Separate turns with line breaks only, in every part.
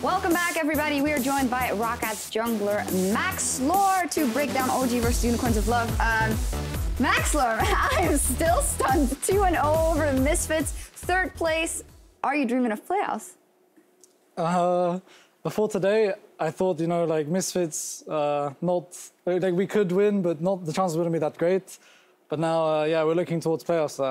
Welcome back, everybody. We are joined by Rocket's jungler, Max Lore, to break down OG versus Unicorns of Love. Max Lore, I am still stunned. 2-0 over the Misfits. Third place. Are you dreaming of playoffs?
Before today, I thought, you know, like Misfits, like we could win, but not the chances wouldn't be that great. But now, yeah, we're looking towards playoffs.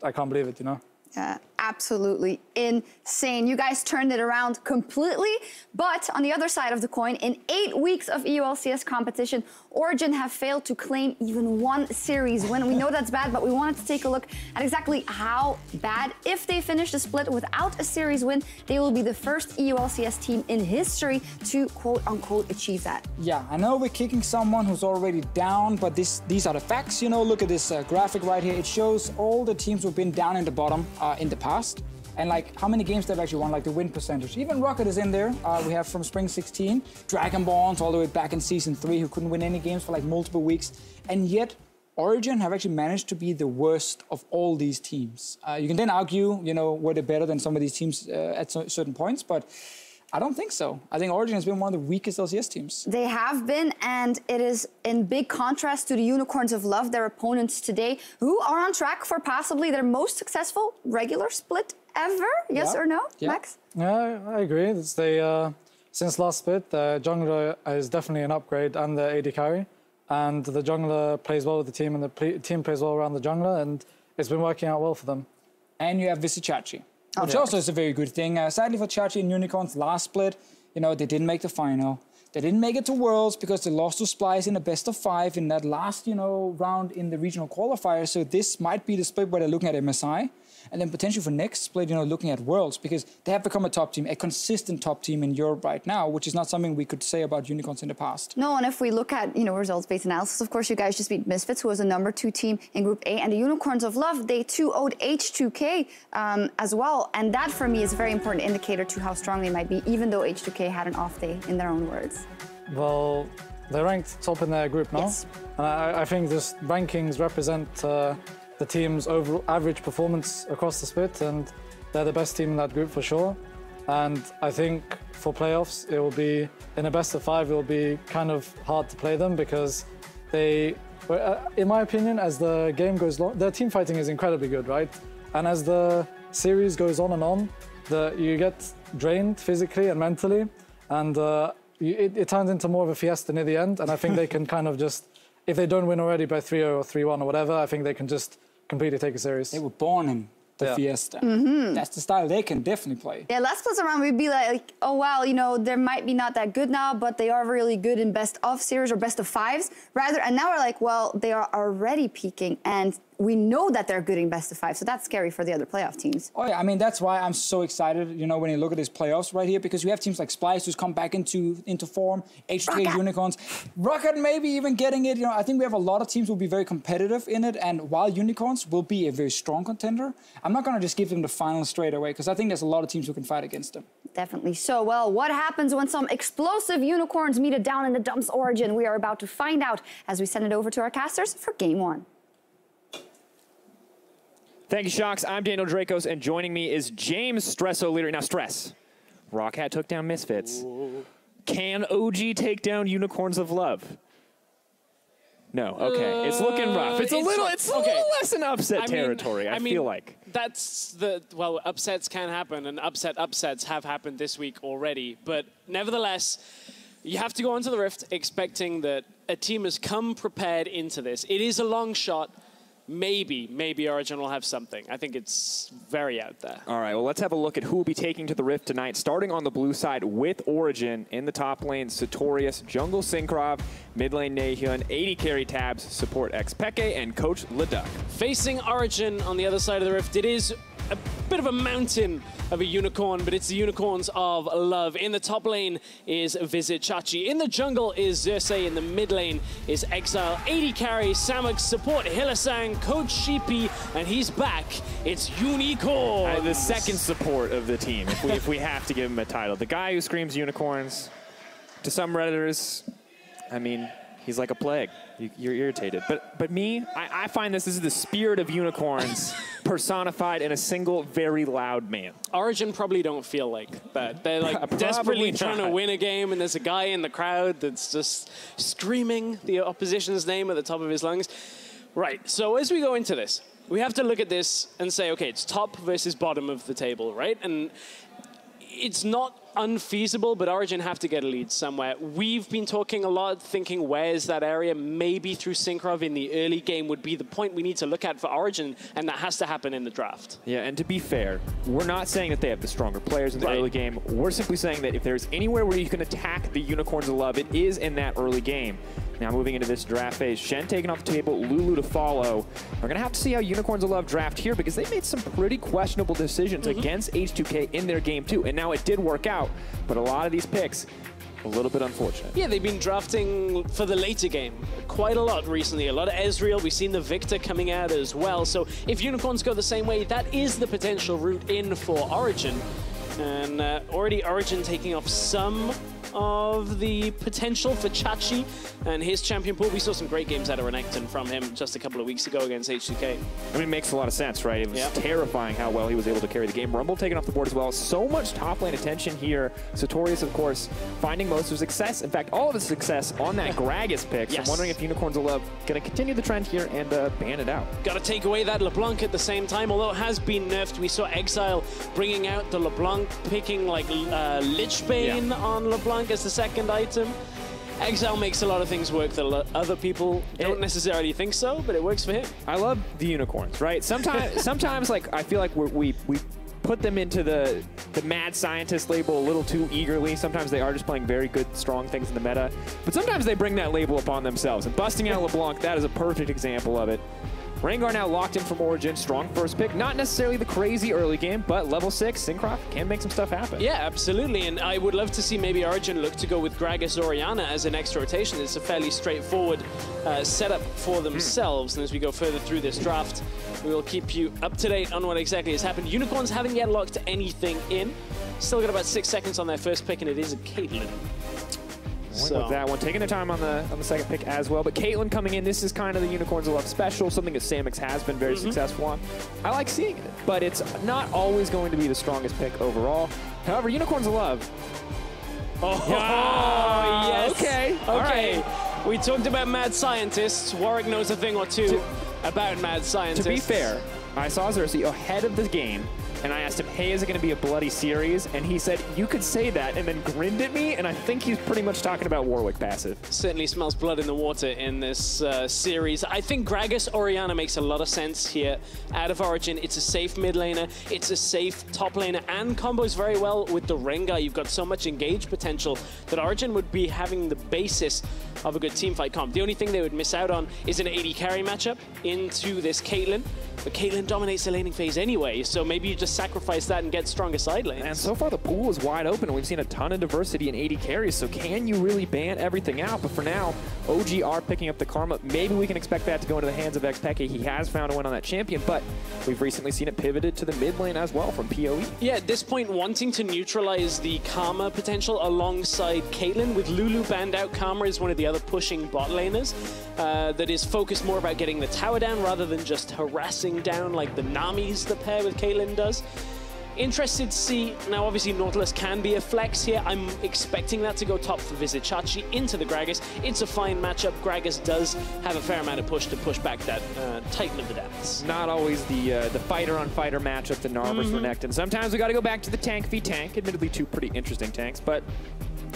I can't believe it, you know.
Yeah, absolutely insane. You guys turned it around completely, but on the other side of the coin, in 8 weeks of EULCS competition, Origen have failed to claim even one series win. We know that's bad, but we wanted to take a look at exactly how bad. If they finish the split without a series win, they will be the first EULCS team in history to quote-unquote achieve that.
Yeah, I know we're kicking someone who's already down, but these are the facts. You know, look at this graphic right here. It shows all the teams who've been down in the bottom in the past, and like how many games they've actually won, like the win percentage. Even Rocket is in there. We have from Spring 16, Dragonborns all the way back in Season 3 who couldn't win any games for like multiple weeks, and yet Origen have actually managed to be the worst of all these teams. You can then argue, you know, were they better than some of these teams at certain points, but I don't think so. I think Origen has been one of the weakest LCS teams.
They have been, and it is in big contrast to the Unicorns of Love, their opponents today, who are on track for possibly their most successful regular split ever. Yes or no, Max?
Yeah, I agree. It's since last split, the jungler is definitely an upgrade and the AD carry. And the jungler plays well with the team, and the team plays well around the jungler, and it's been working out well for them.
And you have Visichachi. Which also is a very good thing. Sadly for Chachi and Unicorns, last split, you know, they didn't make the final. They didn't make it to Worlds because they lost to Splice in the best of 5 in that last, you know, round in the regional qualifier. So this might be the split where they're looking at MSI. And then potentially for next split, you know, looking at Worlds, because they have become a top team, a consistent top team in Europe right now, which is not something we could say about Unicorns in the past.
No, and if we look at, you know, results-based analysis, of course, you guys just beat Misfits, who was the #2 team in Group A, and the Unicorns of Love, they 2-0'd H2K as well. And that, for me, is a very important indicator to how strong they might be, even though H2K had an off day, in their own words.
Well, they're ranked top in their group now.
Yes.
And I think this rankings represent the team's overall average performance across the split, and they're the best team in that group for sure. And I think for playoffs, it will be, in a best of 5, it will be kind of hard to play them because they, in my opinion, as the game goes long, their team fighting is incredibly good, right? And as the series goes on and on, you get drained physically and mentally, and it turns into more of a fiesta near the end. And I think they can kind of just, if they don't win already by 3-0 or 3-1 or whatever, I think they can just completely take a series.
They were born in the fiesta. That's the style they can definitely play.
Yeah, last splits around, we'd be like, oh, wow, you know, they might be not that good now, but they are really good in best of series or best of 5s, rather. And now we're like, well, they are already peaking, and we know that they're good in best of 5, so that's scary for the other playoff teams.
Oh yeah, I mean, that's why I'm so excited, you know, when you look at these playoffs right here, because you have teams like Splice who's come back into form, H2K Unicorns, Rocket maybe even getting it, you know, I think we have a lot of teams who will be very competitive in it, and while Unicorns will be a very strong contender, I'm not going to just give them the final straight away, because I think there's a lot of teams who can fight against them.
Definitely so. Well, what happens when some explosive Unicorns meet a down in the dumps Origen? We are about to find out as we send it over to our casters for Game 1.
Thank you, Shocks. I'm Daniel Dracos, and joining me is James Stresso Leader. Now, Stress. Rockhat took down Misfits. Whoa. Can OG take down Unicorns of Love? No. Okay. It's looking rough. It's a little less than upset territory, I feel like.
That's well, upsets can happen, and upsets have happened this week already. But nevertheless, you have to go onto the Rift expecting that a team has come prepared into this. It is a long shot. Maybe Origen will have something. I think it's very out there.
All right, well, let's have a look at who will be taking to the Rift tonight. Starting on the blue side with Origen in the top lane, Sartorius, Jungle Synkrov, mid lane Nahyun, AD carry Tabs, support Xpeke, and Coach Leduc.
Facing Origen on the other side of the Rift, it is a bit of a mountain of a unicorn, but it's the Unicorns of Love. In the top lane is Visichachi. In the jungle is Xerxes. In the mid lane is Exile. AD carry, Samux, support Hillisang, Coach Sheepy, and he's back. It's Unicorns.
The second support of the team, if we have to give him a title. The guy who screams unicorns, to some Redditors, I mean, He's like a plague. You're irritated. But me, I find this is the spirit of unicorns personified in a single, very loud man.
Origen probably don't feel like that. They're like desperately trying to win a game, and there's a guy in the crowd that's just screaming the opposition's name at the top of his lungs. Right, so as we go into this, we have to look at this and say, okay, it's top versus bottom of the table, right? And it's not unfeasible, but Origen have to get a lead somewhere. We've been talking a lot, thinking where's that area? Maybe through Synchron in the early game would be the point we need to look at for Origen, and that has to happen in the draft.
Yeah, and to be fair, we're not saying that they have the stronger players in the early game. We're simply saying that if there's anywhere where you can attack the Unicorns of Love, it is in that early game. Now moving into this draft phase, Shen taken off the table, Lulu to follow. We're going to have to see how Unicorns of Love draft here because they made some pretty questionable decisions against H2K in their game too. And now it did work out, but a lot of these picks, a little bit unfortunate.
Yeah, they've been drafting for the later game quite a lot recently. A lot of Ezreal. We've seen the Victor coming out as well. So if Unicorns go the same way, that is the potential route in for Origen. And already Origen taking off some of the potential for Chachi and his champion pool. We saw some great games out of Renekton from him just a couple of weeks ago against H2K.
I mean, it makes a lot of sense, right? It was terrifying how well he was able to carry the game. Rumble taken off the board as well. So much top lane attention here. Sartorius, of course, finding most of his success. In fact, all of his success on that Gragas pick. So I'm wondering if Unicorns of Love going to continue the trend here and ban it out.
Got to take away that LeBlanc at the same time, although it has been nerfed. We saw Exile bringing out the LeBlanc, picking like Lichbane on LeBlanc as the second item. Exile makes a lot of things work that other people don't necessarily think so, but it works for him.
I love the unicorns, right? Sometimes like I feel like we put them into the mad scientist label a little too eagerly. Sometimes they are just playing very good, strong things in the meta, but sometimes they bring that label upon themselves. And busting out LeBlanc, that is a perfect example of it. Rengar now locked in from Origen, strong first pick. Not necessarily the crazy early game, but level 6, Syncroft can make some stuff happen.
Yeah, absolutely, and I would love to see maybe Origen look to go with Gragas Orianna as an next rotation. It's a fairly straightforward setup for themselves, and as we go further through this draft, we will keep you up to date on what exactly has happened. Unicorns haven't yet locked anything in. Still got about 6 seconds on their first pick, and it is a Caitlyn.
With that one, taking their time on the second pick as well. But Caitlyn coming in, this is kind of the Unicorns of Love special, something that Samix has been very successful on. I like seeing it, but it's not always going to be the strongest pick overall. However, Unicorns of Love.
Oh, yes.
Okay.
Okay. We talked about mad scientists. Warwick knows a thing or two about mad scientists.
To be fair, I saw Xerxes ahead of the game, and I asked him, hey, is it going to be a bloody series? And he said, you could say that, and then grinned at me, and I think he's pretty much talking about Warwick passive.
Certainly smells blood in the water in this series. I think Gragas Orianna makes a lot of sense here. Out of Origen, it's a safe mid laner, it's a safe top laner, and combos very well with the Rengar. You've got so much engage potential that Origen would be having the basis of a good teamfight comp. The only thing they would miss out on is an AD carry matchup into this Caitlyn. But Caitlyn dominates the laning phase anyway, so maybe you just sacrifice that and get stronger side lanes.
And so far the pool is wide open. We've seen a ton of diversity in AD carries, so can you really ban everything out? But for now, OG are picking up the Karma. Maybe we can expect that to go into the hands of Xpeke. He has found a win on that champion, but we've recently seen it pivoted to the mid lane as well from PoE.
Yeah, at this point, wanting to neutralize the Karma potential alongside Caitlyn, with Lulu banned out, Karma is one of the other pushing bot laners that is focused more about getting the tower down rather than just harassing down like the Namis the pair with Caitlyn does. Interested to see, now obviously Nautilus can be a flex here. I'm expecting that to go top for Vizicachi into the Gragas. It's a fine matchup. Gragas does have a fair amount of push to push back that Titan of the Depths.
Not always the fighter-on-fighter matchup, the Gnar versus Renekton. Sometimes we got to go back to the tank v tank. Admittedly, two pretty interesting tanks, but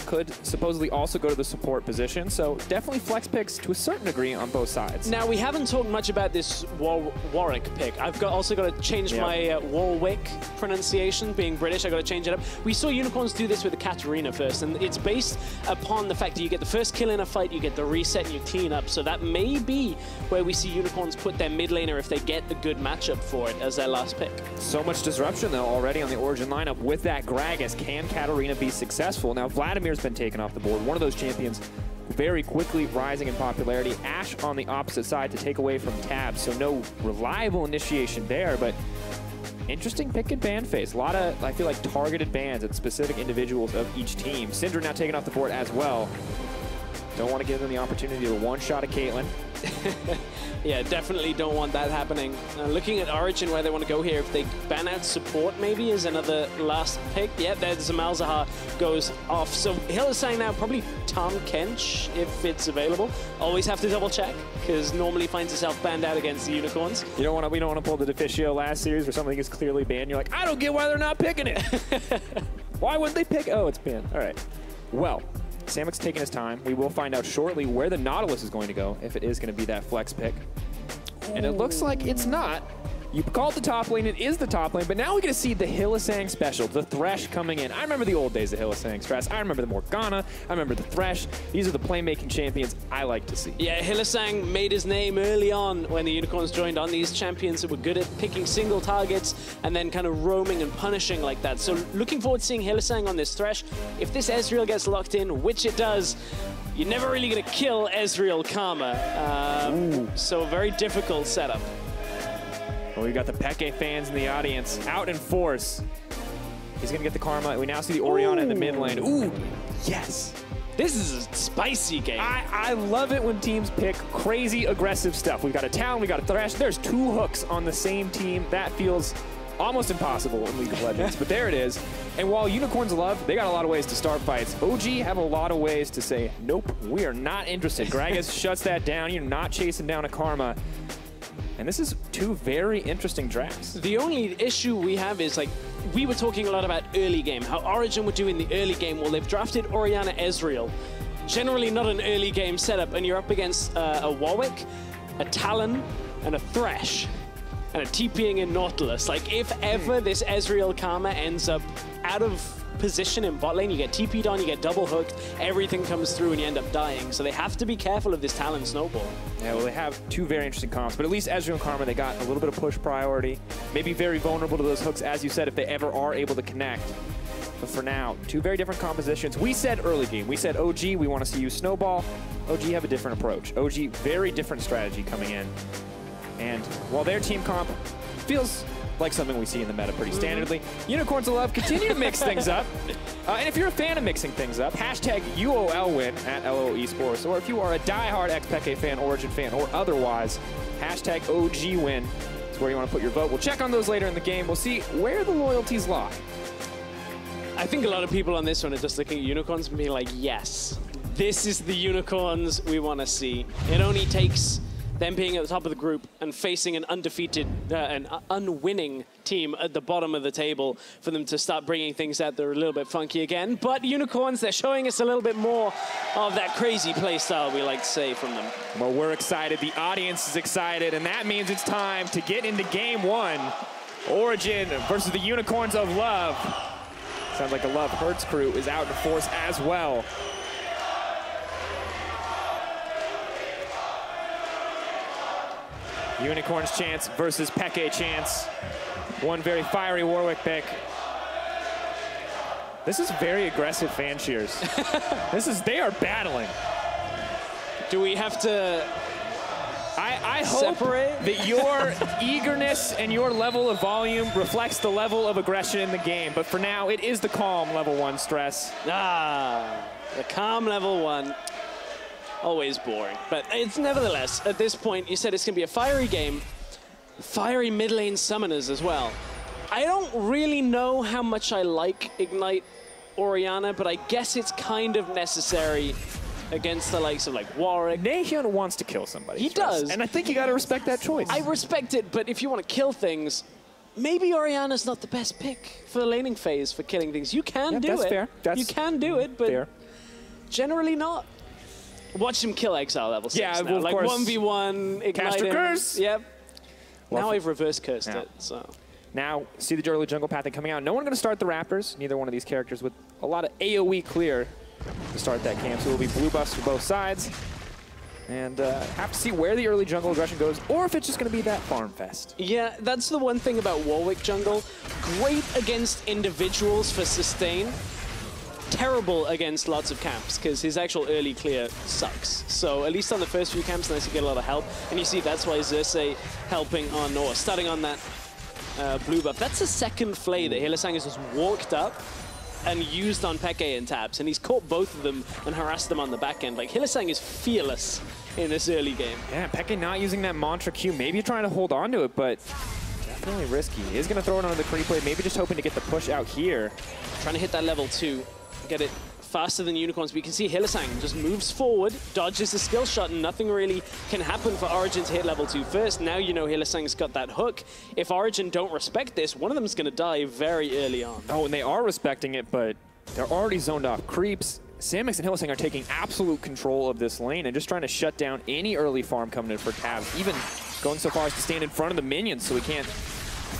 could supposedly also go to the support position. So definitely flex picks to a certain degree on both sides.
Now, we haven't talked much about this Warwick pick. I've also got to change my Warwick pronunciation, being British. I got to change it up. We saw Unicorns do this with the Katarina first, and it's based upon the fact that you get the first kill in a fight, you get the reset, and you clean up. So that may be where we see Unicorns put their mid laner if they get a good matchup for it as their last pick.
So much disruption, though, already on the Origen lineup with that Gragas. Can Katarina be successful? Now, Vladimir's been taken off the board. One of those champions very quickly rising in popularity. Ashe on the opposite side to take away from Tab, so no reliable initiation there, but interesting pick and ban phase. A lot of, I feel like, targeted bans at specific individuals of each team. Syndra now taken off the board as well. Don't want to give them the opportunity to one-shot a Caitlyn.
Yeah, definitely don't want that happening. Looking at Origen, where they want to go here, if they ban out support maybe as another last pick. Yeah, there's Malzahar goes off. So Hylissang now, probably Tom Kench if it's available. Always have to double check, because normally finds itself banned out against the Unicorns.
We don't want to pull the Deficio last series where something is clearly banned. You're like, I don't get why they're not picking it. Why wouldn't they pick? Oh, it's banned. All right. Well, Samic's taking his time. We will find out shortly where the Nautilus is going to go, if it is going to be that flex pick. And it looks like it's not. You called the top lane, it is the top lane, but now we get to see the Hylissang special, the Thresh coming in. I remember the old days of Hylissang Stress. I remember the Morgana. I remember the Thresh. These are the playmaking champions I like to see.
Yeah, Hylissang made his name early on when the Unicorns joined on. These champions that were good at picking single targets and then kind of roaming and punishing like that. So looking forward to seeing Hylissang on this Thresh. If this Ezreal gets locked in, which it does, you're never really going to kill Ezreal Karma. So a very difficult setup.
Well, we've got the Peke fans in the audience out in force. He's going to get the Karma. We now see the Orianna in the mid lane. Ooh, yes.
This is a spicy game.
I love it when teams pick crazy aggressive stuff. We've got a Talon, we've got a Thresh. There's 2 hooks on the same team. That feels almost impossible in League of Legends, but there it is. And while Unicorns love, they got a lot of ways to start fights. OG have a lot of ways to say, nope, we are not interested. Gragas shuts that down. You're not chasing down a Karma. And this is 2 very interesting drafts.
The only issue we have is, like, we were talking a lot about early game, how Origen would do in the early game. Well, they've drafted Orianna Ezreal. Generally not an early game setup, and you're up against a Warwick, a Talon, and a Thresh, and a TPing in Nautilus. Like, if ever this Ezreal Karma ends up out of position in bot lane, you get TP'd on, you get double hooked, everything comes through and you end up dying. So they have to be careful of this Talon snowball.
Yeah, well, they have 2 very interesting comps, but at least Ezreal and Karma, they got a little bit of push priority. Maybe very vulnerable to those hooks, as you said, if they ever are able to connect. But for now, 2 very different compositions. We said early game, we said OG, we want to see you snowball. OG have a different approach. OG, very different strategy coming in. And while their team comp feels like something we see in the meta pretty standardly, Unicorns of Love continue to mix things up. And if you're a fan of mixing things up, hashtag UOL win at LO Esports, or if you are a diehard ex-Peke fan, Origen fan, or otherwise, hashtag OG win is where you want to put your vote. We'll check on those later in the game. We'll see where the loyalties lie.
I think a lot of people on this one are just looking at Unicorns and being like, yes, this is the Unicorns we want to see. It only takes them being at the top of the group and facing an undefeated, an unwinning team at the bottom of the table for them to start bringing things out that are a little bit funky again. But Unicorns, they're showing us a little bit more of that crazy play style we like to say from them.
Well, we're excited. The audience is excited, and that means it's time to get into game 1. Origen versus the Unicorns of Love. Sounds like the Love Hertz crew is out in force as well. Unicorns chance versus Peke chance. One very fiery Warwick pick. This is very aggressive fan cheers. They are battling.
Do we have to
I hope that your eagerness and your level of volume reflects the level of aggression in the game. But for now, it is the calm level 1 stress.
The calm level 1. Always boring. But it's nevertheless, at this point, you said it's going to be a fiery game. Fiery mid lane summoners as well. I don't really know how much I like Ignite Orianna, but I guess it's kind of necessary against the likes of like Warwick.
Nahyun wants to kill somebody.
He does.
And I think you got to respect that choice.
I respect it, but if you want to kill things, maybe Orianna's not the best pick for the laning phase for killing things. You can do it.
That's fair.
You can do it, but generally not. Watch him kill Exile level 6
yeah,
now.
well, of
like
course.
1v1, ignite
Caster
him.
Curse.
Yep.
Well,
now I've reverse cursed it, so.
Now, see the early jungle pathing coming out. No one going to start the Raptors. Neither one of these characters with a lot of AoE clear to start that camp. So it will be blue buffs for both sides. And have to see where the early jungle aggression goes, or if it's just going to be that farm fest.
Yeah, that's the one thing about Warwick jungle. Great against individuals for sustain. Terrible against lots of camps, because his actual early clear sucks. So at least on the first few camps, nice to get a lot of help. And you see that's why Xerxes helping on, or starting on that blue buff. That's the second flay that Hylissang has just walked up and used on Peke and Tabs, and he's caught both of them and harassed them on the back end. Like, Hylissang is fearless in this early game.
Yeah, Peke not using that Mantra Q, maybe trying to hold on to it, but definitely risky. He is going to throw it onto the creep plate, maybe just hoping to get the push out here.
Trying to hit that level 2, get it faster than Unicorns, but you can see Hylissang just moves forward, dodges the skill shot, and nothing really can happen for Origen to hit level 2 first. Now you know Hylissang's got that hook. If Origen don't respect this, one of them's going to die very early on.
Oh, and they are respecting it, but they're already zoned off creeps. Samix and Hylissang are taking absolute control of this lane and just trying to shut down any early farm coming in for Tabs, even going so far as to stand in front of the minions so he can't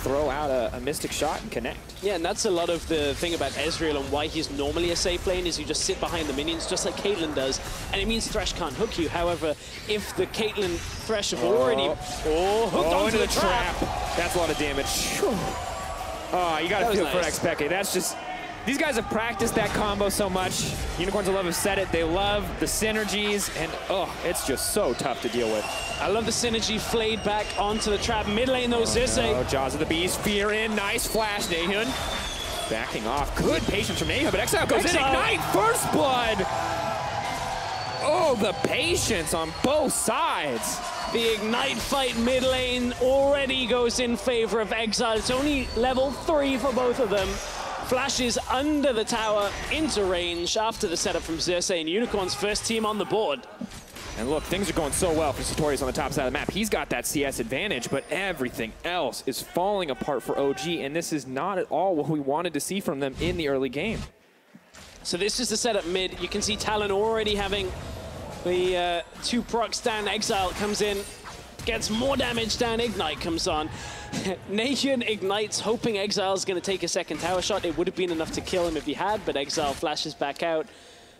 throw out a Mystic shot and connect.
Yeah, and that's a lot of the thing about Ezreal and why he's normally a safe lane is you just sit behind the minions just like Caitlyn does, and it means Thresh can't hook you. However, if the Caitlyn Thresh have already hooked onto the trap.
That's a lot of damage. Oh, you gotta feel for Peke. That's just, these guys have practiced that combo so much. Unicorns of Love have said it. They love the synergies, and it's just so tough to deal with.
I love the synergy flayed back onto the trap. Mid lane though, Zisse.
No, Jaws of the Beast, Fear in, nice flash, Nahun. Backing off, good patience from Nahun, but Exile goes in, Ignite, First Blood. Oh, the patience on both sides.
The Ignite fight mid lane already goes in favor of Exile. It's only level 3 for both of them. Flashes under the tower into range after the setup from Xerxes, and Unicorn's first team on the board.
And look, things are going so well for Satorius on the top side of the map. He's got that CS advantage, but everything else is falling apart for OG, and this is not at all what we wanted to see from them in the early game.
So this is the setup mid. You can see Talon already having the 2 procs down. Exile comes in, gets more damage down. Ignite comes on. Nahun ignites, hoping Exile's going to take a second tower shot. It would have been enough to kill him if he had, but Exile flashes back out.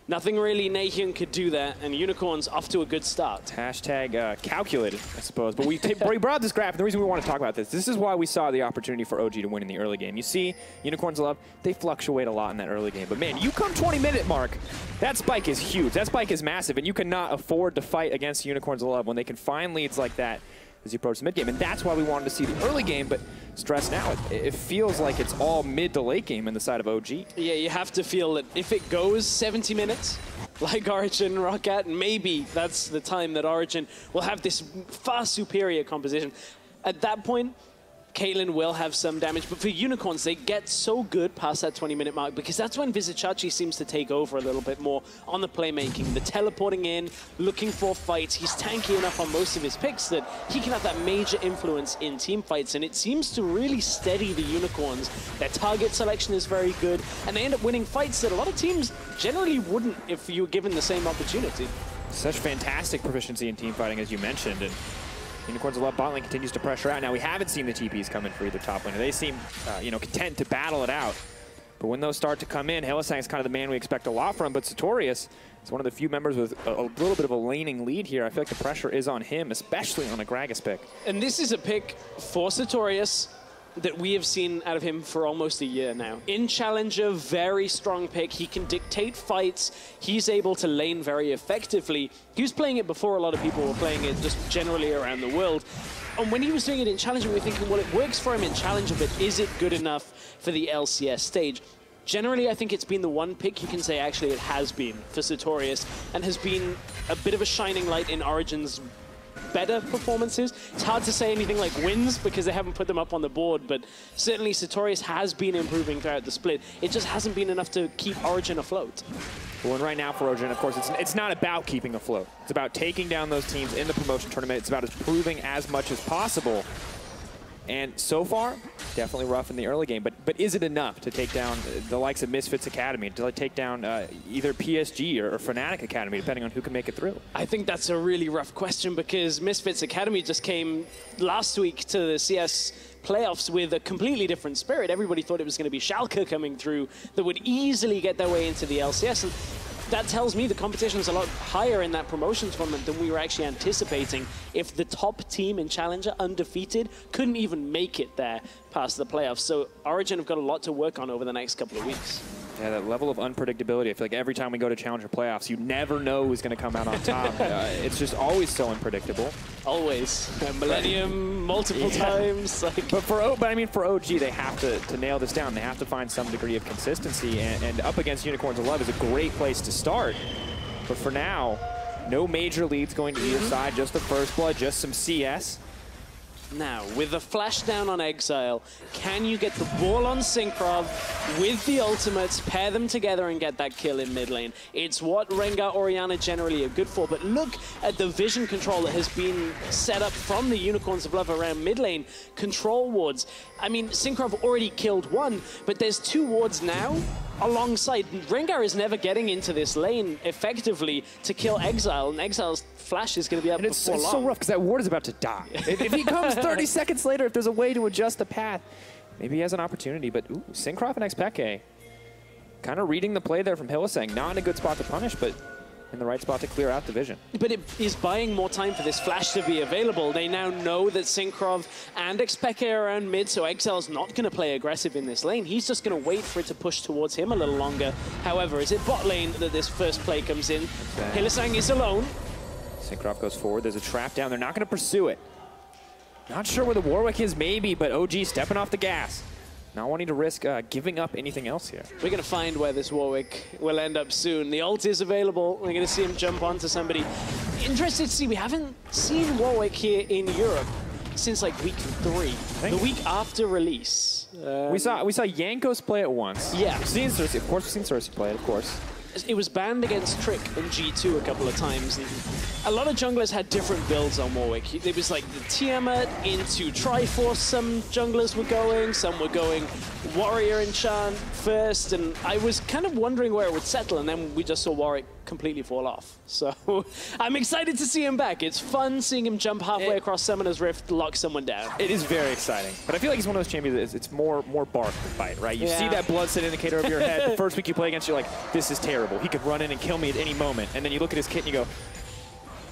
Nothing really Nahun could do there, and Unicorn's off to a good start.
Hashtag calculated, I suppose. But we brought up this graph, and the reason we want to talk about this is why we saw the opportunity for OG to win in the early game. You see, Unicorns of Love, they fluctuate a lot in that early game. But man, you come 20-minute mark, that spike is huge. That spike is massive, and you cannot afford to fight against Unicorns of Love when they can find leads like that as you approach the mid game. And that's why we wanted to see the early game, but Stress now, it feels like it's all mid to late game in the side of OG.
Yeah, you have to feel that if it goes 70 minutes, like Origen rock at, maybe that's the time that Origen will have this far superior composition. At that point, Caitlyn will have some damage, but for Unicorns, they get so good past that 20-minute mark because that's when Vizicachi seems to take over a little bit more on the playmaking, the teleporting in, looking for fights. He's tanky enough on most of his picks that he can have that major influence in team fights, and it seems to really steady the Unicorns. Their target selection is very good, and they end up winning fights that a lot of teams generally wouldn't if you were given the same opportunity.
Such fantastic proficiency in team fighting, as you mentioned, and Unicorns of Love bot lane continues to pressure out. Now, we haven't seen the TPs come in for either top laner. They seem, content to battle it out. But when those start to come in, Hylissang is kind of the man we expect a lot from, but Satorius is one of the few members with a little bit of a laning lead here. I feel like the pressure is on him, especially on a Gragas pick.
And this is a pick for Satorius that we have seen out of him for almost a year now. In Challenger, very strong pick. He can dictate fights. He's able to lane very effectively. He was playing it before a lot of people were playing it just generally around the world. And when he was doing it in Challenger, we were thinking, well, it works for him in Challenger, but is it good enough for the LCS stage? Generally, I think it's been the one pick you can say actually it has been for Satorius and has been a bit of a shining light in Origen's better performances. It's hard to say anything like wins because they haven't put them up on the board, but certainly Satorius has been improving throughout the split. It just hasn't been enough to keep Origen afloat.
Well, and right now for Origen, of course, it's not about keeping afloat. It's about taking down those teams in the promotion tournament. It's about improving as much as possible. And so far, definitely rough in the early game, but is it enough to take down the likes of Misfits Academy, to take down either PSG or Fnatic Academy, depending on who can make it through?
I think that's a really rough question because Misfits Academy just came last week to the CS playoffs with a completely different spirit. Everybody thought it was going to be Schalke coming through that would easily get their way into the LCS. And that tells me the competition is a lot higher in that promotion tournament than we were actually anticipating. If the top team in Challenger, undefeated, couldn't even make it there past the playoffs. So Origen have got a lot to work on over the next couple of weeks.
Yeah, that level of unpredictability. I feel like every time we go to Challenger playoffs, you never know who's going to come out on top. It's just always so unpredictable.
Always. Millennium, multiple times. Like.
But I mean, for OG, they have to nail this down. They have to find some degree of consistency, and up against Unicorns of Love is a great place to start. But for now, no major leads going to either side, just the first blood, just some CS.
Now, with the flash down on Exile, can you get the ball on Synchro with the ultimates, pair them together and get that kill in mid lane? It's what Rengar Orianna generally are good for, but look at the vision control that has been set up from the Unicorns of Love around mid lane. Control wards. I mean, Synchro already killed one, but there's 2 wards now alongside. Rengar is never getting into this lane effectively to kill Exile, and Exile's flash is going to be up before long.
It's so rough because that ward is about to die. If he comes 30 seconds later, if there's a way to adjust the path, maybe he has an opportunity. But ooh, Syncroft and Xpeke kind of reading the play there from Hylissang. Not in a good spot to punish, but in the right spot to clear out the vision.
But it is buying more time for this flash to be available. They now know that Synchro and Xpeke are around mid, so Exile's not going to play aggressive in this lane. He's just going to wait for it to push towards him a little longer. However, is it bot lane that this first play comes in? Hylissang is alone.
Syncroft goes forward. There's a trap down. They're not going to pursue it. Not sure where the Warwick is, maybe, but OG stepping off the gas. Not wanting to risk giving up anything else here.
We're going to find where this Warwick will end up soon. The ult is available. We're going to see him jump onto somebody. Interested to see, we haven't seen Warwick here in Europe since like week 3, the week after release.
We saw Jankos play it once.
Yeah.
We've seen Cersei, of course, we've seen Cersei play it, of course.
It was banned against Trick in G2 a couple of times. And a lot of junglers had different builds on Warwick. It was like the Tiamat into Triforce, some junglers were going, some were going Warrior Enchant first, and I was kind of wondering where it would settle, and then we just saw Warwick completely fall off. So I'm excited to see him back. It's fun seeing him jump halfway across Summoner's Rift, lock someone down.
It is very exciting, but I feel like he's one of those champions that it's more bark than bite, right? You see that blood set indicator over your head. The first week you play against, you're like, this is terrible. He could run in and kill me at any moment. And then you look at his kit and you go,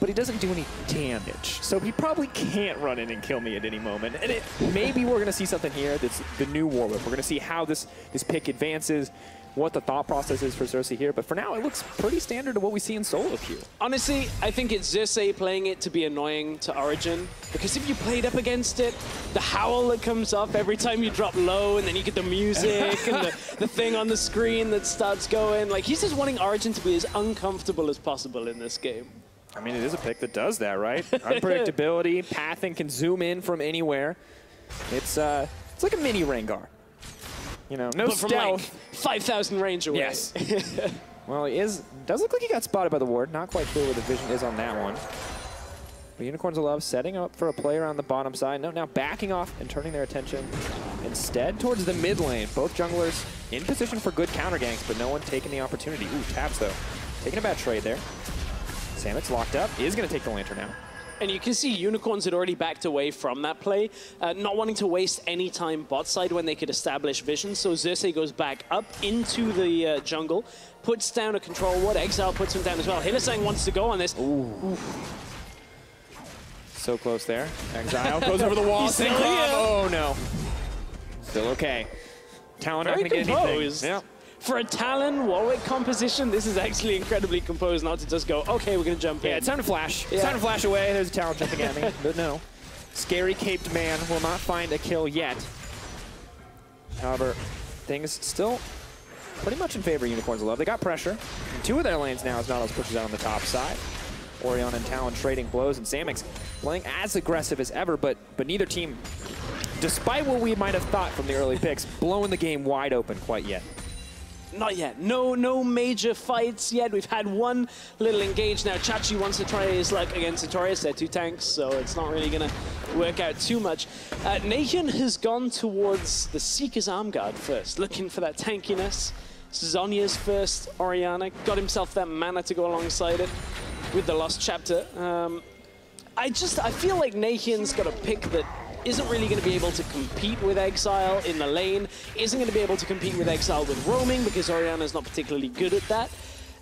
but he doesn't do any damage. So he probably can't run in and kill me at any moment. And maybe we're going to see something here that's the new Warwick. We're going to see how this pick advances, what the thought process is for Cersei here. But for now, it looks pretty standard to what we see in solo queue.
Honestly, I think it's Cersei playing it to be annoying to Origen. Because if you played up against it, the howl that comes up every time you drop low, and then you get the music and the thing on the screen that starts going. Like, he's just wanting Origen to be as uncomfortable as possible in this game.
I mean, it is a pick that does that, right? Unpredictability, pathing, can zoom in from anywhere. It's like a mini Rengar. You know, no
but from
stealth.
Like 5,000 range away.
Yes. Well, does look like he got spotted by the ward. Not quite clear where the vision is on that one. But Unicorns of Love setting up for a player on the bottom side. No, now backing off and turning their attention instead towards the mid lane. Both junglers in position for good counter ganks, but no one taking the opportunity. Ooh, taps though. Taking a bad trade there. Samic's locked up. Is going to take the lantern now.
And you can see Unicorns had already backed away from that play, not wanting to waste any time bot side when they could establish vision. So Cersei goes back up into the jungle, puts down a control ward. Exile puts him down as well. Hylissang wants to go on this.
Ooh. So close there. Exile goes over the wall. Oh no. Still okay. Talon not going to get anything. Yeah.
For a Talon Warwick composition, this is actually incredibly composed not to just go, okay, we're going to jump in.
Yeah, it's time to flash. It's time to flash away. There's a Talon jumping at me. But no. Scary caped man will not find a kill yet. However, things still pretty much in favor of Unicorns of Love. They got pressure. And 2 of their lanes now as Nautilus pushes out on the top side. Orion and Talon trading blows, and Samic's playing as aggressive as ever, but neither team, despite what we might have thought from the early picks, blowing the game wide open quite yet.
Not yet. No major fights yet. We've had one little engage. Now Chachi wants to try his luck against Sartorius. They're 2 tanks, so it's not really going to work out too much. Nathan has gone towards the Seeker's Arm Guard first, looking for that tankiness. Zonya's first Orianna. Got himself that mana to go alongside it with the Lost Chapter. I feel like Nathan's got a pick that isn't really going to be able to compete with Exile in the lane, isn't going to be able to compete with Exile with roaming because Orianna's not particularly good at that.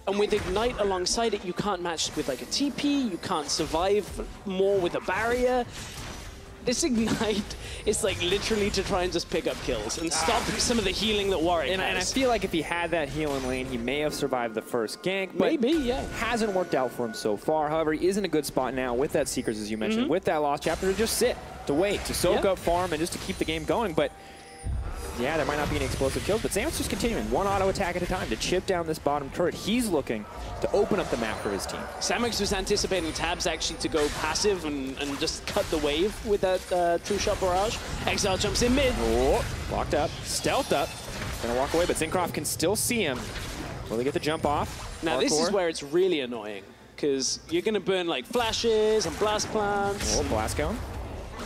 And with Ignite alongside it, you can't match with like a TP, you can't survive more with a barrier. this Ignite is like literally to try and just pick up kills and stop some of the healing that Warwick has.
And I feel like if he had that heal in lane, he may have survived the first gank. But
maybe, yeah.
Hasn't worked out for him so far. However, he is in a good spot now with that Seekers, as you mentioned, with that Lost Chapter to just sit, to wait, to soak up farm, and just to keep the game going. But yeah, there might not be any explosive kills, but Sam's just continuing one auto attack at a time to chip down this bottom turret. He's looking to open up the map for his team.
Samex was anticipating Tabs actually to go passive and just cut the wave with that True Shot Barrage. Exile jumps in mid.
Oh, locked up, stealthed up. Gonna walk away, but Syncroft can still see him. Will he get the jump off?
Now, this is where it's really annoying, because you're going to burn like flashes and blast plants.
Oh, blast cone.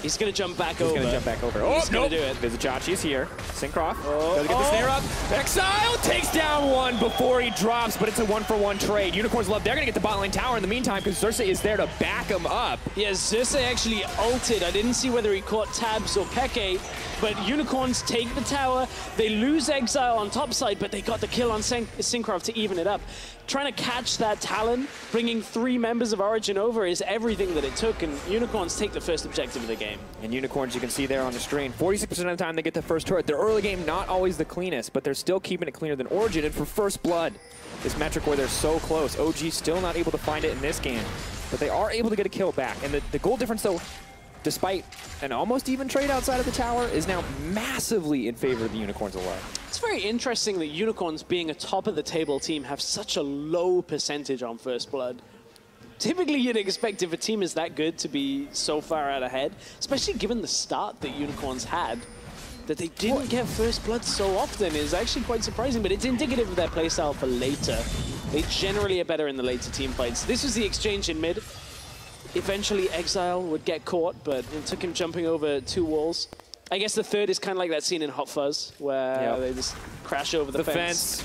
He's going to jump back over.
He's going to jump back over. Oh,
He's going to do it.
Vizichachi's here. Syncroft does get the snare up. Exile takes down one before he drops, but it's a one-for-one trade. Unicorns Love, they're going to get the bot lane tower in the meantime because Xerxes is there to back him up.
Yeah, Xerxes actually ulted. I didn't see whether he caught Tabs or Peke, but Unicorns take the tower. They lose Exile on top side, but they got the kill on Syncroft to even it up. Trying to catch that Talon, bringing 3 members of Origin over is everything that it took, and Unicorns take the first objective of the game.
And Unicorns, you can see there on the screen, 46% of the time they get the first turret. Their early game, not always the cleanest, but they're still keeping it cleaner than Origin. And for First Blood, this metric where they're so close, OG still not able to find it in this game, but they are able to get a kill back. And the goal difference, though, despite an almost even trade outside of the tower, is now massively in favor of the Unicorns alive.
It's very interesting that Unicorns, being a top-of-the-table team, have such a low percentage on First Blood. Typically, you'd expect if a team is that good to be so far out ahead, especially given the start that Unicorns had, that they didn't get First Blood so often is actually quite surprising, but it's indicative of their playstyle for later. They generally are better in the later team fights. This was the exchange in mid. Eventually, Exile would get caught, but it took him jumping over 2 walls. I guess the third is kind of like that scene in Hot Fuzz, where they just crash over the fence.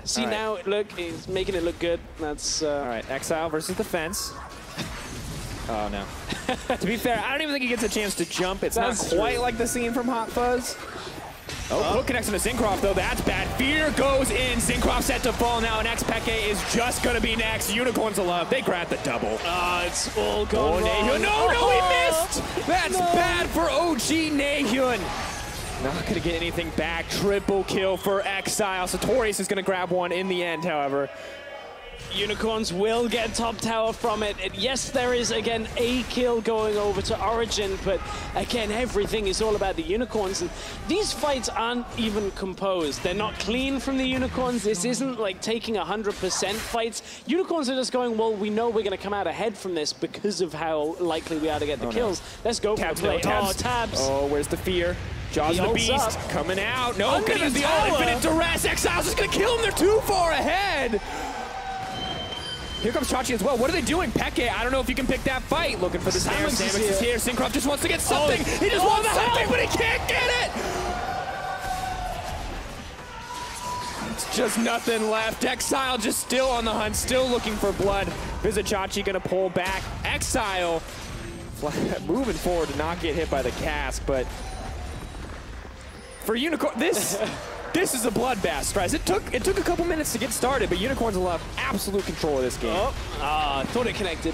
See, now, look, he's making it look good. That's
all right, Exile versus the fence. Oh, no. To be fair, I don't even think he gets a chance to jump. It's not quite like the scene from Hot Fuzz. Oh, hook connection to Syncroft, though. That's bad. Fear goes in. Syncroft set to fall now, and Peke is just going to be next. Unicorns alive. They grab the double.
It's all gone wrong.
No, he missed! That's bad for OG Nahyun. Not going to get anything back. Triple kill for Exile. Satorius is going to grab one in the end, however.
Unicorns will get top tower from it. Yes, there is, again, a kill going over to Origin, but again, everything is all about the Unicorns. And these fights aren't even composed. They're not clean from the Unicorns. This isn't like taking 100% fights. Unicorns are just going, well, we know we're going to come out ahead from this because of how likely we are to get the kills. Let's go for the play. Tabs.
Oh, where's the fear? Jaws of the Beast coming out. No, gonna use the infinite duress. Exile's just going to kill him. They're too far ahead. Here comes Chachi as well. What are they doing? Peke, I don't know if you can pick that fight. Looking for the snare. Samex is here. Syncroft just wants to get something. He just wants something, but he can't get it. It's just nothing left. Exile just still on the hunt, still looking for blood. Vizichachi gonna pull back. Exile moving forward to not get hit by the cask, but for Unicorn, this is a bloodbath, Stress. It took a couple minutes to get started, but Unicorns will have absolute control of this game.
I thought it connected.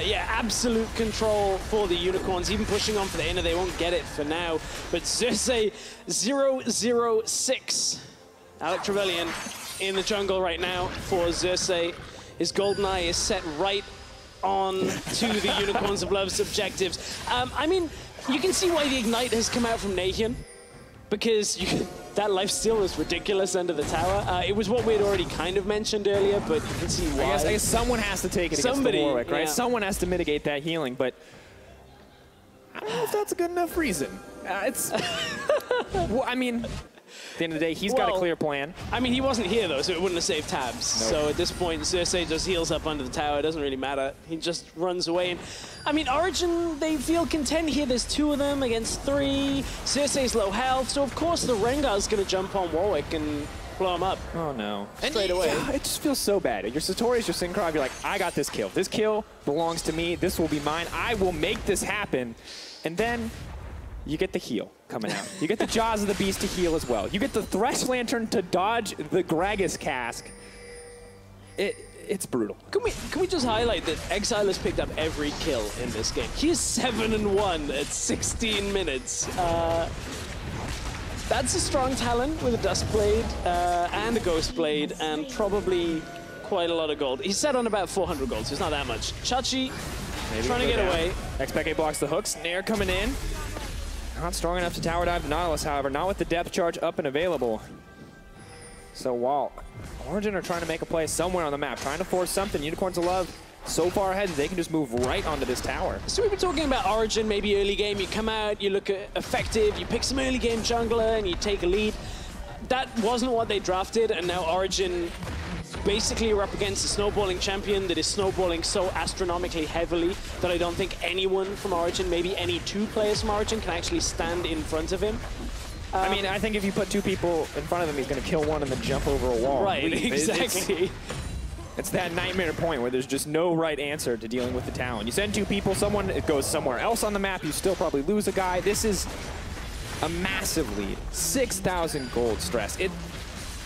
Yeah, absolute control for the Unicorns, even pushing on for the inner. They won't get it for now. But Xerxes 006. Alec Trevelyan in the jungle right now for Xerxes. His golden eye is set right on to the Unicorns of Love's objectives. I mean, you can see why the Ignite has come out from Nahyun, because that lifesteal was ridiculous under the tower. It was what we had already kind of mentioned earlier, but you can see why.
I guess someone has to take it against the Warwick, right? Yeah. Someone has to mitigate that healing, but I don't know if that's a good enough reason. Well, I mean, at the end of the day, he's got a clear plan.
I mean, he wasn't here, though, so it wouldn't have saved Tabs. Nope. So at this point, Xerxes just heals up under the tower. It doesn't really matter. He just runs away. And, I mean, Origin, they feel content here. There's 2 of them against 3. Xerxes low health, so of course the Rengar's going to jump on Warwick and blow him up.
Oh, no.
Straight away.
Yeah, it just feels so bad. Your Satorius, your Syncroft, you're like, I got this kill. This kill belongs to me. This will be mine. I will make this happen. And then you get the heal coming out. You get the Jaws of the Beast to heal as well. You get the Thresh Lantern to dodge the Gragas cask. it's brutal.
Can we just highlight that Exile has picked up every kill in this game? He is 7-1 at 16 minutes. That's a strong talent with a Duskblade and a Ghostblade, and probably quite a lot of gold. He's set on about 400 gold, so it's not that much. Chachi trying to get away.
Xpeke blocks the hook. Snare coming in. Not strong enough to tower dive Nautilus, however. Not with the depth charge up and available. So while Origen are trying to make a play somewhere on the map, trying to force something, Unicorns of Love so far ahead that they can just move right onto this tower.
So we were talking about Origen, maybe early game, you come out, you look effective, you pick some early game jungler and you take a lead. That wasn't what they drafted, and now Origen basically are up against a snowballing champion that is snowballing so astronomically heavily that I don't think anyone from Origen, maybe any 2 players from Origen, can actually stand in front of him.
I mean, I think if you put 2 people in front of him, he's going to kill one and then jump over a wall.
Right, exactly.
It's that nightmare point where there's just no right answer to dealing with the Talon. You send 2 people, someone goes somewhere else on the map, you still probably lose a guy. This is a massive lead. 6,000 gold stress.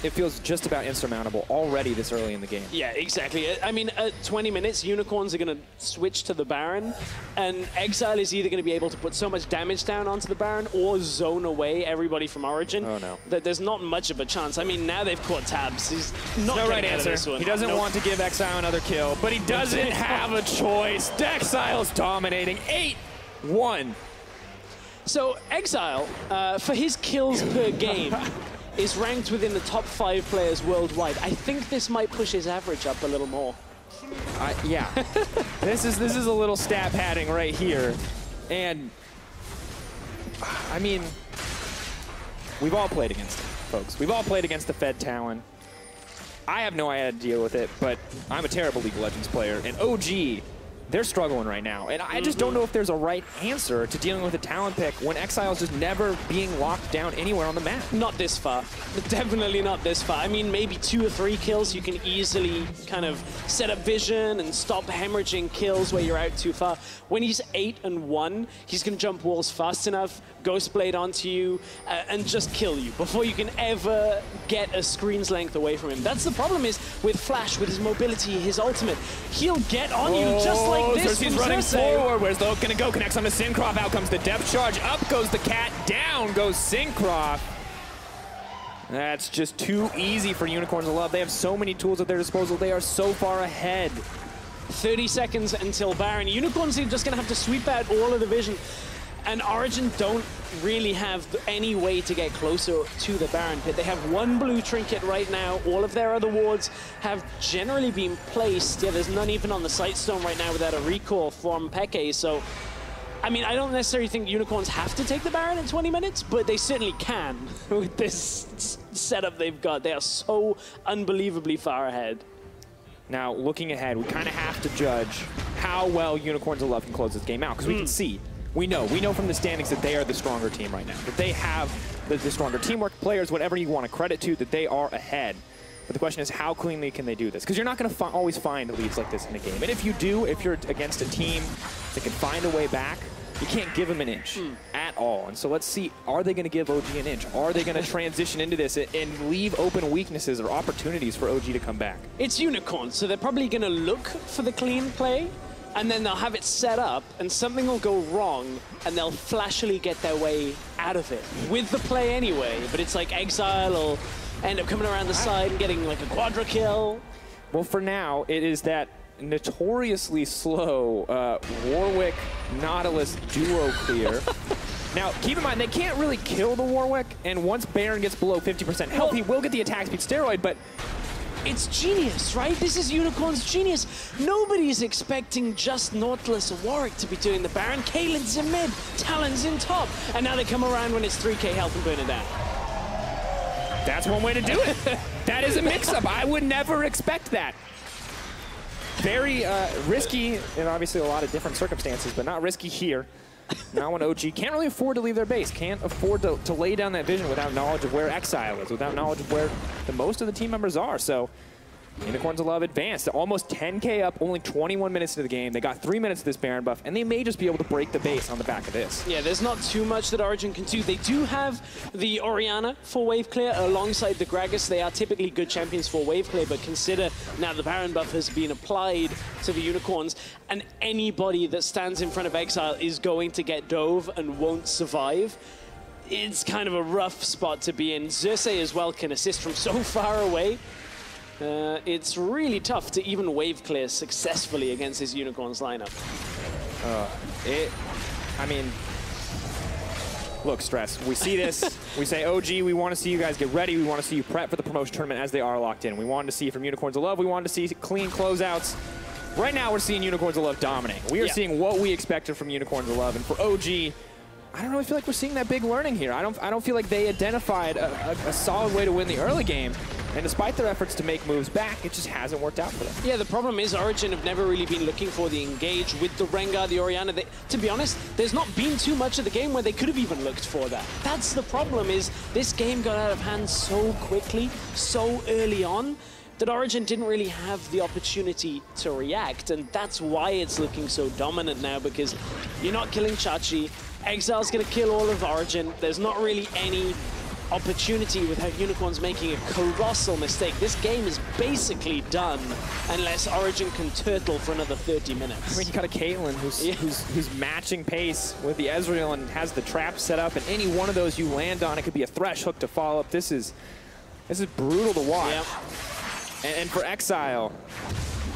It feels just about insurmountable already this early in the game.
Yeah, exactly. I mean, at 20 minutes, Unicorns are going to switch to the Baron, and Exile is either going to be able to put so much damage down onto the Baron or zone away everybody from Origen.
Oh, no.
That there's not much of a chance. I mean, now they've caught tabs. He's not
no right
getting out of
answer.
this one.
He doesn't want to give Exile another kill, but he doesn't have a choice. Exile's dominating 8-1.
So Exile, for his kills per game, is ranked within the top 5 players worldwide. I think this might push his average up a little more.
Yeah, this is a little stat padding right here, and I mean, we've all played against it, folks. We've all played against the Fed Talon. I have no idea how to deal with it, but I'm a terrible League of Legends player, and OG, they're struggling right now, and I just don't know if there's a right answer to dealing with a talent pick when Exile's just never being locked down anywhere on the map.
Not this far. Definitely not this far. I mean, maybe 2 or 3 kills, you can easily kind of set up vision and stop hemorrhaging kills where you're out too far. When he's 8-1, he's going to jump walls fast enough, Ghostblade onto you, and just kill you before you can ever get a screen's length away from him. That's the problem is with Flash, with his mobility, his ultimate, he'll get on you just like this.
He's running forward. Where's the hook going to go? Connects on the Syncroft. Out comes the depth charge. Up goes the cat. Down goes Syncroft. That's just too easy for Unicorns of Love. They have so many tools at their disposal. They are so far ahead.
30 seconds until Baron. Unicorns are just going to have to sweep out all of the vision. And Origen don't really have any way to get closer to the Baron pit. They have 1 blue trinket right now. All of their other wards have generally been placed. Yeah, there's none even on the Sightstone right now without a recall from Peke. So, I mean, I don't necessarily think Unicorns have to take the Baron in 20 minutes, but they certainly can with this setup they've got. They are so unbelievably far ahead.
Now, looking ahead, we kind of have to judge how well Unicorns of Love can close this game out, because we can see. We know from the standings that they are the stronger team right now, that they have the stronger teamwork, players, whatever you want to credit to, that they are ahead. But the question is, how cleanly can they do this? Because you're not going to always find leads like this in a game. And if you do, if you're against a team that can find a way back, you can't give them an inch at all. And so let's see, are they going to give OG an inch? Are they going to transition into this and leave open weaknesses or opportunities for OG to come back?
It's Unicorns, so they're probably going to look for the clean play, and then they'll have it set up, and something will go wrong, and they'll flashily get their way out of it with the play anyway. But it's like Exile will end up coming around the side and getting like a quadra kill.
Well, for now, it is that notoriously slow Warwick Nautilus duo clear. Now, keep in mind, they can't really kill the Warwick, and once Baron gets below 50% health, he will get the attack speed steroid, but
it's genius, right? This is Unicorn's genius. Nobody's expecting just Nautilus or Warwick to be doing the Baron. Kaelin's in mid, Talon's in top, and now they come around when it's 3k health and burn it down.
That's one way to do it. That is a mix-up. I would never expect that. Very risky in obviously a lot of different circumstances, but not risky here. Now when OG can't really afford to leave their base, can't afford to lay down that vision without knowledge of where Exile is, without knowledge of where the most of the team members are. So Unicorns of Love advanced, almost 10K up, only 21 minutes into the game. They got 3 minutes of this Baron buff, and they may just be able to break the base on the back of this.
Yeah, there's not too much that Origen can do. They do have the Orianna for wave clear alongside the Gragas. They are typically good champions for wave clear, but consider now the Baron buff has been applied to the Unicorns, and anybody that stands in front of Exile is going to get dove and won't survive. It's kind of a rough spot to be in. Xerxes as well can assist from so far away. It's really tough to even wave clear successfully against his Unicorns lineup.
I mean, look, Stress, we see this, we say, OG, we want to see you guys get ready, we want to see you prep for the promotion tournament as they are locked in. We wanted to see from Unicorns of Love, we wanted to see clean closeouts. Right now, we're seeing Unicorns of Love dominate. We are seeing what we expected from Unicorns of Love, and for OG, I don't really feel like we're seeing that big learning here. I don't feel like they identified a solid way to win the early game. And despite their efforts to make moves back, it just hasn't worked out for them.
Yeah, the problem is Origen have never really been looking for the engage with the Rengar, the Orianna. To be honest, there's not been too much of the game where they could have even looked for that. That's the problem, is this game got out of hand so quickly, so early on, that Origen didn't really have the opportunity to react. And that's why it's looking so dominant now, because you're not killing Chachi. Exile's going to kill all of Origen. There's not really any opportunity without Unicorns making a colossal mistake. This game is basically done unless Origen can turtle for another 30 minutes.
I mean, you got a Caitlyn who's matching pace with the Ezreal and has the trap set up, and any one of those you land on, it could be a thresh hook to follow up. This is brutal to watch.
Yep.
And for Exile,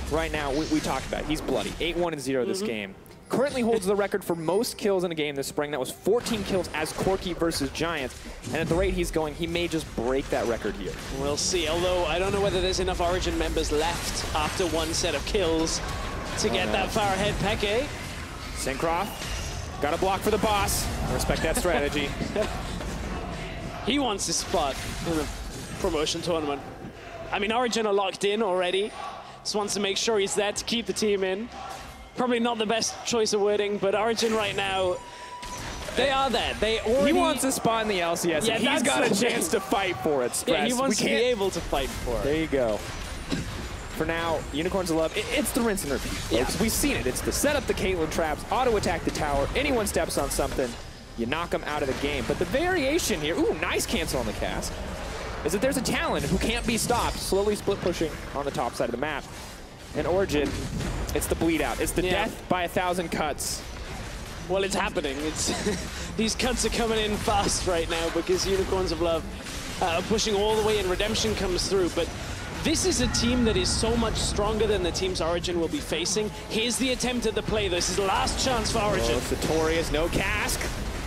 right now, we talked about it. He's bloody. 8-1-0 this game. Currently holds the record for most kills in a game this spring. That was 14 kills as Corki versus Giants. And at the rate he's going, he may just break that record here.
We'll see, although I don't know whether there's enough Origen members left after one set of kills to get that far ahead. Peke.
Syncroft, got a block for the boss. I respect that strategy.
He wants his spot in the promotion tournament. I mean, Origen are locked in already. Just wants to make sure he's there to keep the team in. Probably not the best choice of wording, but Origen right now, they are there. They already...
He wants a spot in the LCS,
yeah,
and he's got a chance to fight for it, Stress.
Yeah, he wants to be able to fight for it.
There you go. For now, Unicorns of Love, it's the rinse and repeat, folks. We've seen it. It's to set up the Caitlyn traps, auto-attack the tower. Anyone steps on something, you knock them out of the game. But the variation here, ooh, nice cancel on the cast, is that there's a Talon who can't be stopped, slowly split pushing on the top side of the map. And Origen, it's the bleed out. It's the death by 1,000 cuts.
Well, it's happening. It's these cuts are coming in fast right now because Unicorns of Love are pushing all the way and Redemption comes through. But this is a team that is so much stronger than the teams Origen will be facing. Here's the attempt at the play. This is the last chance for Origen.
Satorius, no cask.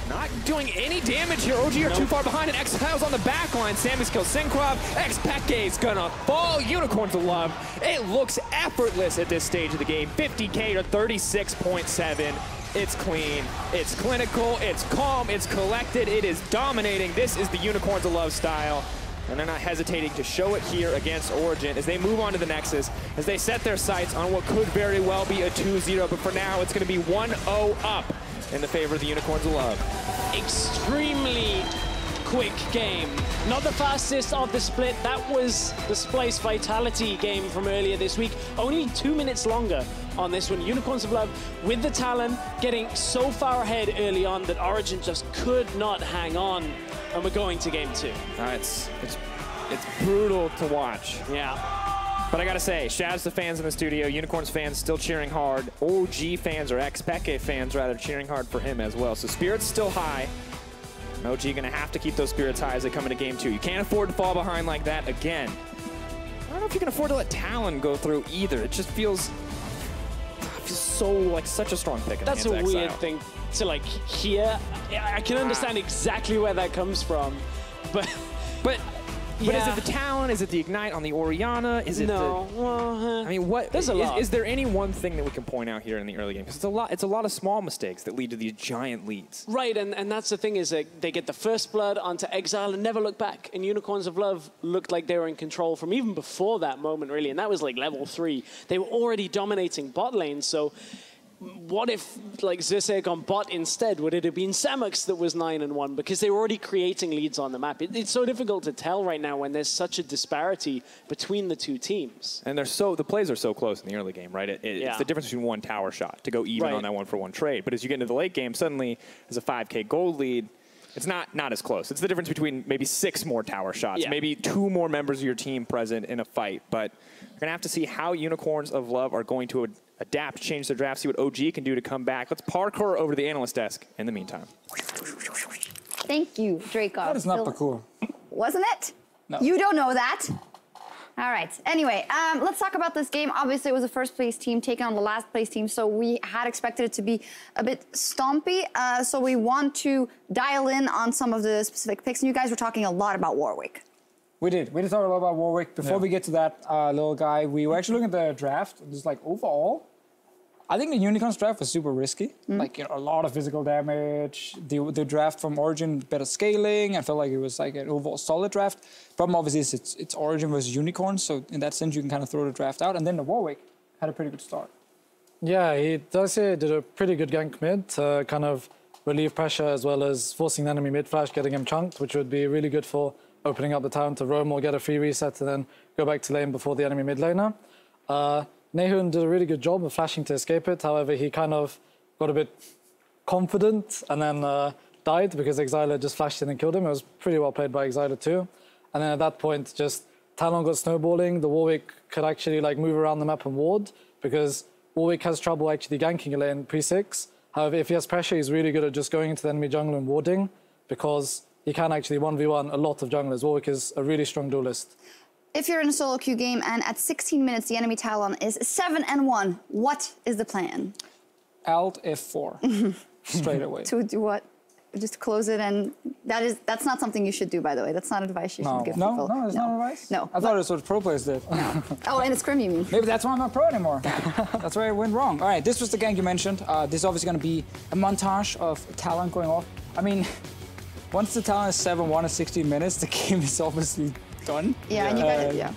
Not doing any damage here. OG are too far behind, and Exile's on the back line. Sammy's killed Syncroft. Xpeke's gonna fall. Unicorns of Love. It looks effortless at this stage of the game. 50K to 36.7. It's clean, it's clinical, it's calm, it's collected, it is dominating. This is the Unicorns of Love style. And they're not hesitating to show it here against Origen as they move on to the Nexus, as they set their sights on what could very well be a 2-0, but for now it's gonna be 1-0 up in the favor of the Unicorns of Love.
Extremely quick game. Not the fastest of the split. That was the Splice Vitality game from earlier this week. Only 2 minutes longer on this one. Unicorns of Love with the Talon getting so far ahead early on that Origen just could not hang on. And we're going to game 2.
It's brutal to watch.
Yeah.
But I gotta say, shouts to fans in the studio, Unicorns fans still cheering hard, OG fans, or Xpeke fans rather, cheering hard for him as well. So spirits still high. And OG gonna have to keep those spirits high as they come into game 2. You can't afford to fall behind like that again. I don't know if you can afford to let Talon go through either. It just feels so like such a strong pick.
That's a weird thing to like hear. I can understand exactly where that comes from, but
is it the Talon? Is it the Ignite on the Orianna? Is it I mean, what?
There's a lot.
Is there any one thing that we can point out here in the early game? Because it's a lot of small mistakes that lead to these giant leads.
Right, and that's the thing is that they get the first blood onto Exile and never look back. And Unicorns of Love looked like they were in control from even before that moment, really. And that was like level 3. They were already dominating bot lane, so what if like Xerxes had gone bot instead? Would it have been Samux that was 9-1? Because they were already creating leads on the map. It's so difficult to tell right now when there's such a disparity between the two teams.
And the plays are so close in the early game, right? It's the difference between one tower shot to go even on that 1-for-1 trade. But as you get into the late game, suddenly there's a 5K gold lead. It's not as close. It's the difference between maybe 6 more tower shots, maybe 2 more members of your team present in a fight. But you're going to have to see how Unicorns of Love are going to adapt, change their draft, see what OG can do to come back. Let's parkour over to the analyst desk in the meantime.
Thank you, Draco.
That is not parkour.
Wasn't it?
No.
You don't know that. All right. Anyway, let's talk about this game. Obviously, it was the first place team taking on the last place team, so we had expected it to be a bit stompy. So we want to dial in on some of the specific picks. And you guys were talking a lot about Warwick.
We did talk a lot about Warwick. Before we get to that little guy, we were actually looking at the draft. Just like overall, I think the Unicorns draft was super risky. Like, you know, a lot of physical damage. The draft from Origen, better scaling. I felt like it was like an overall solid draft. Problem obviously is it's Origen versus Unicorns, so in that sense you can kind of throw the draft out. And then the Warwick had a pretty good start.
Yeah, he did a pretty good gank mid to kind of relieve pressure as well as forcing the enemy mid flash, getting him chunked, which would be really good for opening up the town to roam or get a free reset and then go back to lane before the enemy mid laner. Nehun did a really good job of flashing to escape it. However, he kind of got a bit confident and then died because Exiler just flashed in and killed him. It was pretty well played by Exiler too. And then at that point, just Talon got snowballing. The Warwick could actually like move around the map and ward because Warwick has trouble actually ganking a lane pre-6. However, if he has pressure, he's really good at just going into the enemy jungle and warding because he can actually 1v1 a lot of junglers. Warwick is a really strong duelist.
If you're in a solo queue game and at 16 minutes the enemy Talon is 7-1, what is the plan?
Alt F4 straight away.
To do what? Just close it, and that's not something you should do, by the way. That's not advice you should give people.
No, it's not advice?
No.
I thought it was what pro players did.
No. Oh, and it's Crim, you mean?
Maybe that's why I'm not pro anymore. That's where I went wrong. All right, this was the gank you mentioned. This is obviously going to be a montage of Talon going off. I mean, once the Talon is 7-1 at 16 minutes, the game is obviously done.
Yeah, and you got it, yeah.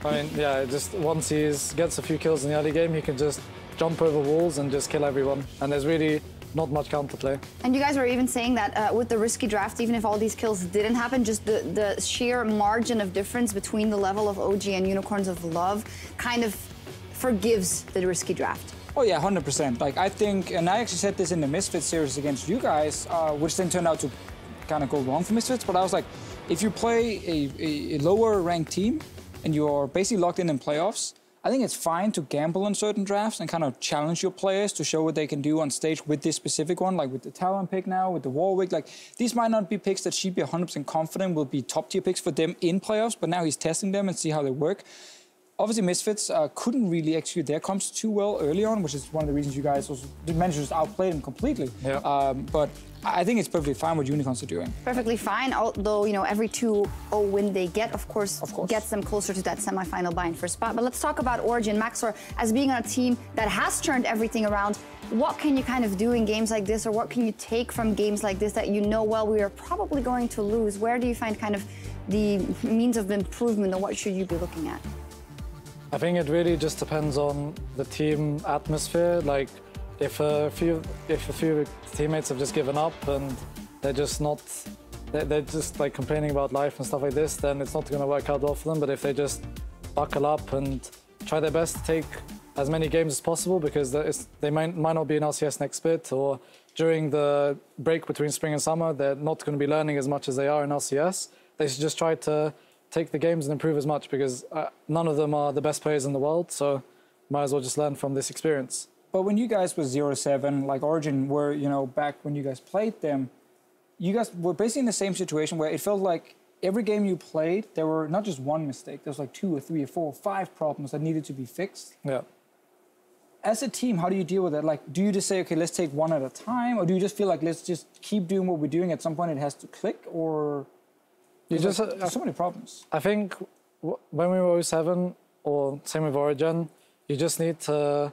I mean, yeah, just once he gets a few kills in the early game, he can just jump over walls and just kill everyone. And there's really not much counterplay. And
you guys were even saying that with the risky draft, even if all these kills didn't happen, just the sheer margin of difference between the level of OG and Unicorns of Love kind of forgives the risky draft.
Oh yeah, 100%. Like I think, and I actually said this in the Misfits series against you guys, which then turned out to kind of go wrong for Misfits, but I was like, if you play a lower ranked team and you're basically locked in playoffs, I think it's fine to gamble on certain drafts and kind of challenge your players to show what they can do on stage with this specific one, like with the Talon pick now, with the Warwick. Like, these might not be picks that she'd be 100% confident will be top-tier picks for them in playoffs, but now he's testing them and see how they work. Obviously, Misfits couldn't really execute their comps too well early on, which is one of the reasons you guys also managed to just outplay them completely. Yeah. But I think it's perfectly fine what Unicorns are doing.
Perfectly fine, although, you know, every 2-0 win they get, of course, gets them closer to that semifinal buy-in for spot. But let's talk about Origen. Maxor, as being on a team that has turned everything around, what can you kind of do in games like this, or what can you take from games like this that you know, well, we are probably going to lose? Where do you find kind of the means of improvement, or what should you be looking at?
I think it really just depends on the team atmosphere. Like, if a few teammates have just given up and they're just like complaining about life and stuff like this, then it's not going to work out well for them. But if they just buckle up and try their best to take as many games as possible, because they might not be in LCS next bit, or during the break between spring and summer, they're not going to be learning as much as they are in LCS. They should just try to take the games and improve as much, because none of them are the best players in the world, so might as well just learn from this experience.
But when you guys were 0-7, like Origen were, you know, back when you guys played them, you guys were basically in the same situation where it felt like every game you played, there were not just one mistake, there was like 2 or 3 or 4 or 5 problems that needed to be fixed.
Yeah.
As a team, how do you deal with that? Like, do you just say, okay, let's take one at a time, or do you just feel like, let's just keep doing what we're doing, at some point it has to click, or... There's so many problems.
I think when we were 7, or same with Origen, you just need to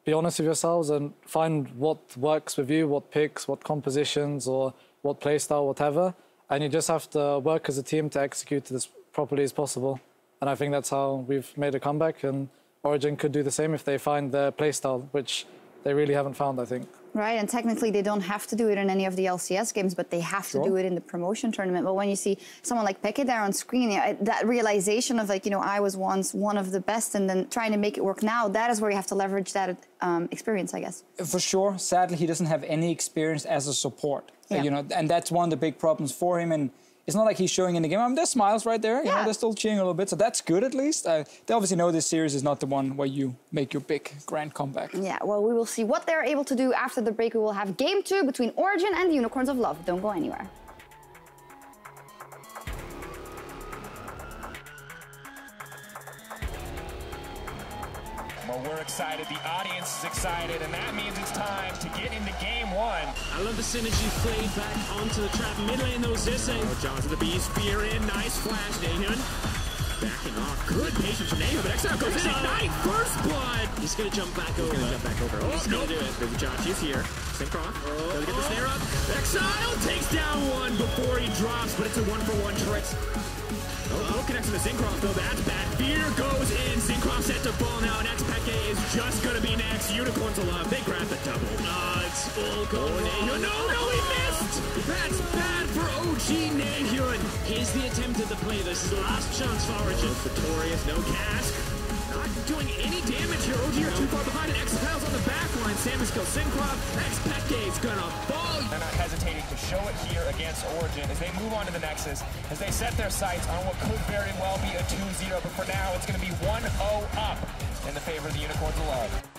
be honest with yourselves and find what works with you, what picks, what compositions, or what playstyle, whatever. And you just have to work as a team to execute it as properly as possible. And I think that's how we've made a comeback. And Origen could do the same if they find their playstyle, which they really haven't found, I think.
Right, and technically they don't have to do it in any of the LCS games, but they have to do it in the promotion tournament. But when you see someone like Peke there on screen, that realization of like, you know, I was once one of the best and then trying to make it work now, that is where you have to leverage that experience, I guess.
For sure. Sadly, he doesn't have any experience as a support, you know, and that's one of the big problems for him. And it's not like he's showing in the game. I mean, there's smiles right there. You know, they're still cheering a little bit, so that's good at least. They obviously know this series is not the one where you make your big grand comeback.
Yeah, well, we will see what they're able to do after the break. We will have Game 2 between Origen and the Unicorns of Love. Don't go anywhere.
Well, we're excited, the audience is excited, and that means it's time to get into Game 1.
I love the synergy played back onto the trap. Mid lane though, Zisse.
Oh, Jaws of the Beast, Spear in, nice flash, Nahun. Backing off, good patience from Nahun, but Exile goes in, Ignite, first blood!
He's gonna jump back over.
He's gonna jump back over. Oh,
He's gonna do it.
There's Josh, he's here. Syncroft, does get the snare up. Exile takes down one before he drops, but it's a 1-for-1 trick. Oh, connects to the Syncroft though, that's bad. Fear goes in, Syncroft set to fall now, and Peke is just gonna be next. Unicorns of Love, they grab the double.
It's all gone wrong.
No, he missed! That's bad for OG Nahun.
Here's the attempt at the play. This is the last chance for Origen.
Victorious, no cask. Not doing any damage here. OG are too far behind, and X-Pile's on the back line. Samus kills Syncroft. X-Peke's gonna fall.
They're not hesitating to show it here against Origen as they move on to the Nexus, as they set their sights on what could very well be a 2-0, but for now it's going to be 1-0 up in the favor of the Unicorns of Love.